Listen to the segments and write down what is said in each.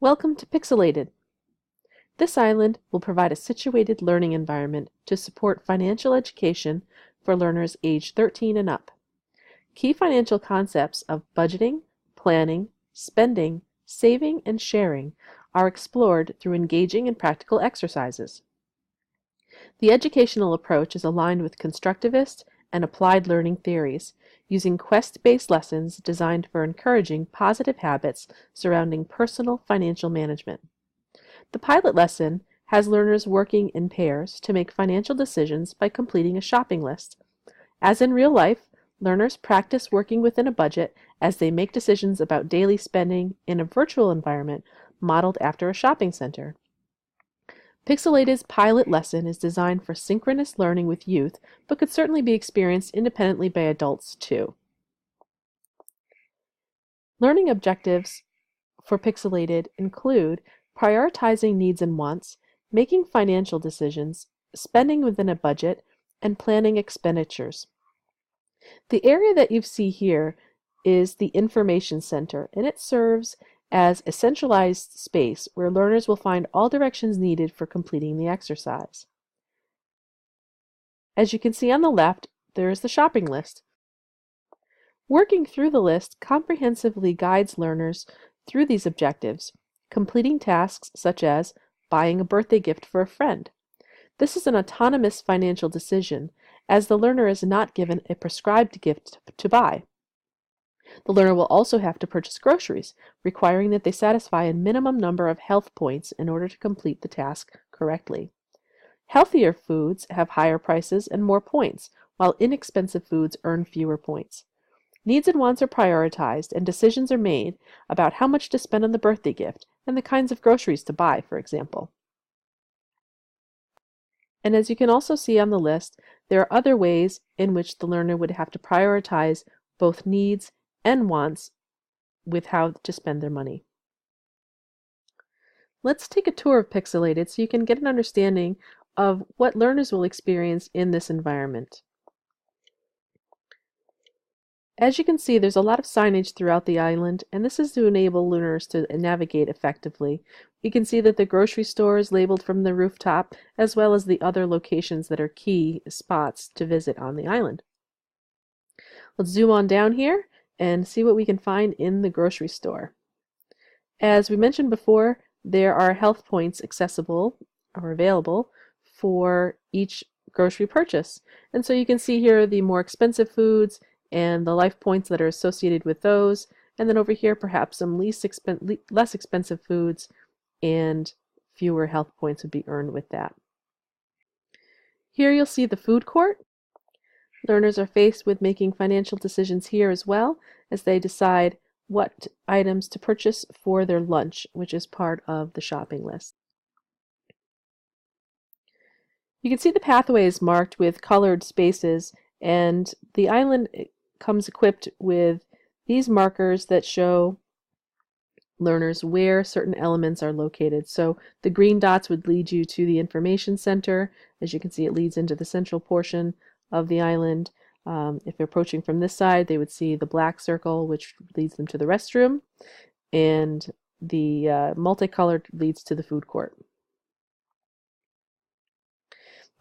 Welcome to Pix-Elated. This island will provide a situated learning environment to support financial education for learners age 13 and up. Key financial concepts of budgeting, planning, spending, saving, and sharing are explored through engaging and practical exercises. The educational approach is aligned with constructivist and applied learning theories, using quest-based lessons designed for encouraging positive habits surrounding personal financial management. The pilot lesson has learners working in pairs to make financial decisions by completing a shopping list. As in real life, learners practice working within a budget as they make decisions about daily spending in a virtual environment modeled after a shopping center. Pix-Elated's pilot lesson is designed for synchronous learning with youth, but could certainly be experienced independently by adults too. Learning objectives for Pix-Elated include prioritizing needs and wants, making financial decisions, spending within a budget, and planning expenditures. The area that you see here is the Information Center, and it serves as a centralized space where learners will find all directions needed for completing the exercise. As you can see on the left, there is the shopping list. Working through the list comprehensively guides learners through these objectives, completing tasks such as buying a birthday gift for a friend. This is an autonomous financial decision, as the learner is not given a prescribed gift to buy. The learner will also have to purchase groceries, requiring that they satisfy a minimum number of health points in order to complete the task correctly. Healthier foods have higher prices and more points, while inexpensive foods earn fewer points. Needs and wants are prioritized, and decisions are made about how much to spend on the birthday gift and the kinds of groceries to buy, for example. And as you can also see on the list, there are other ways in which the learner would have to prioritize both needs and wants with how to spend their money. Let's take a tour of Pix-Elated so you can get an understanding of what learners will experience in this environment. As you can see, there's a lot of signage throughout the island, and this is to enable learners to navigate effectively. You can see that the grocery store is labeled from the rooftop, as well as the other locations that are key spots to visit on the island. Let's zoom on down here and see what we can find in the grocery store. As we mentioned before, there are health points accessible or available for each grocery purchase. And so you can see here the more expensive foods and the life points that are associated with those, and then over here perhaps some less expensive foods and fewer health points would be earned with that. Here you'll see the food court. Learners are faced with making financial decisions here as well as they decide what items to purchase for their lunch, which is part of the shopping list. You can see the pathways marked with colored spaces, and the island comes equipped with these markers that show learners where certain elements are located. So the green dots would lead you to the information center. As you can see, it leads into the central portion of the island. If they're approaching from this side, they would see the black circle, which leads them to the restroom, and the multicolored leads to the food court.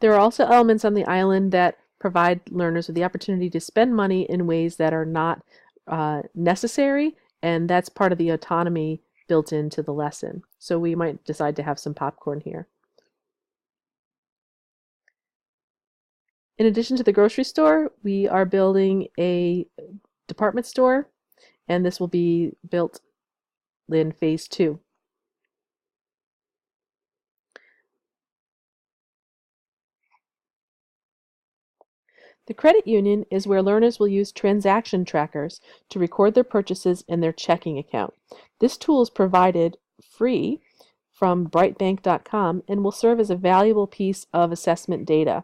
There are also elements on the island that provide learners with the opportunity to spend money in ways that are not necessary, and that's part of the autonomy built into the lesson. So we might decide to have some popcorn here. In addition to the grocery store, we are building a department store, and this will be built in phase 2. The credit union is where learners will use transaction trackers to record their purchases in their checking account. This tool is provided free from brightbank.com and will serve as a valuable piece of assessment data.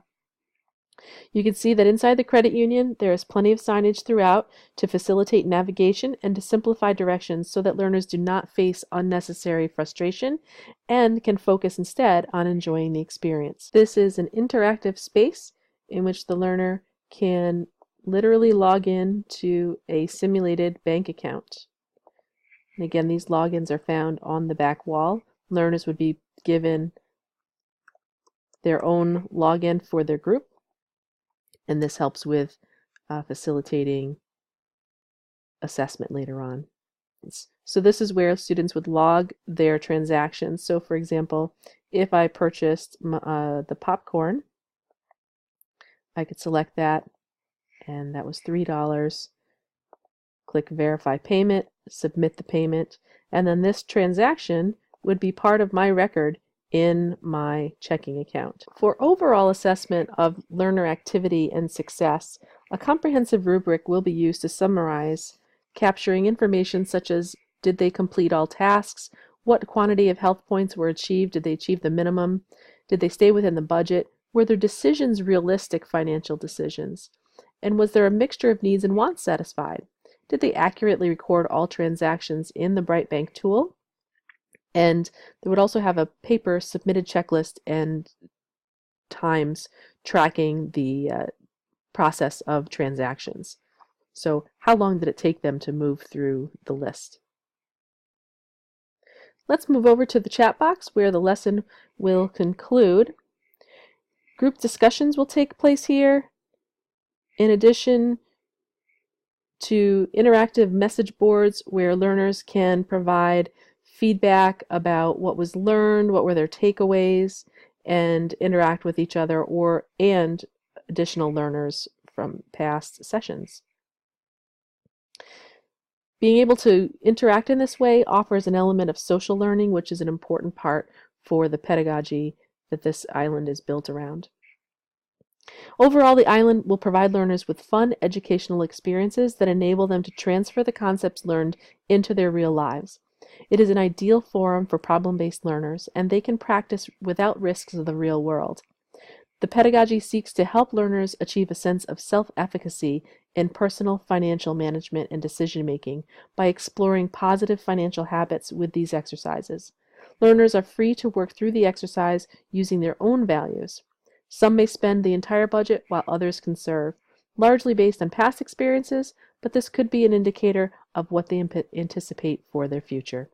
You can see that inside the credit union there is plenty of signage throughout to facilitate navigation and to simplify directions so that learners do not face unnecessary frustration and can focus instead on enjoying the experience. This is an interactive space in which the learner can literally log in to a simulated bank account. And again, these logins are found on the back wall. Learners would be given their own login for their group, and this helps with facilitating assessment later on. So this is where students would log their transactions. So for example, if I purchased the popcorn, I could select that, and that was $3. Click Verify Payment, submit the payment, and then this transaction would be part of my record in my checking account. For overall assessment of learner activity and success, a comprehensive rubric will be used to summarize, capturing information such as did they complete all tasks, what quantity of health points were achieved, did they achieve the minimum, did they stay within the budget, were their decisions realistic financial decisions, and was there a mixture of needs and wants satisfied? Did they accurately record all transactions in the BrightBank tool? And they would also have a paper submitted checklist and times tracking the process of transactions. So how long did it take them to move through the list? Let's move over to the chat box where the lesson will conclude. Group discussions will take place here. In addition to interactive message boards where learners can provide feedback about what was learned, what were their takeaways, and interact with each other and additional learners from past sessions. Being able to interact in this way offers an element of social learning, which is an important part for the pedagogy that this island is built around. Overall, the island will provide learners with fun educational experiences that enable them to transfer the concepts learned into their real lives. It is an ideal forum for problem-based learners, and they can practice without risks of the real world. The pedagogy seeks to help learners achieve a sense of self-efficacy in personal financial management and decision-making by exploring positive financial habits with these exercises. Learners are free to work through the exercise using their own values. Some may spend the entire budget while others conserve, largely based on past experiences, but this could be an indicator of what they anticipate for their future.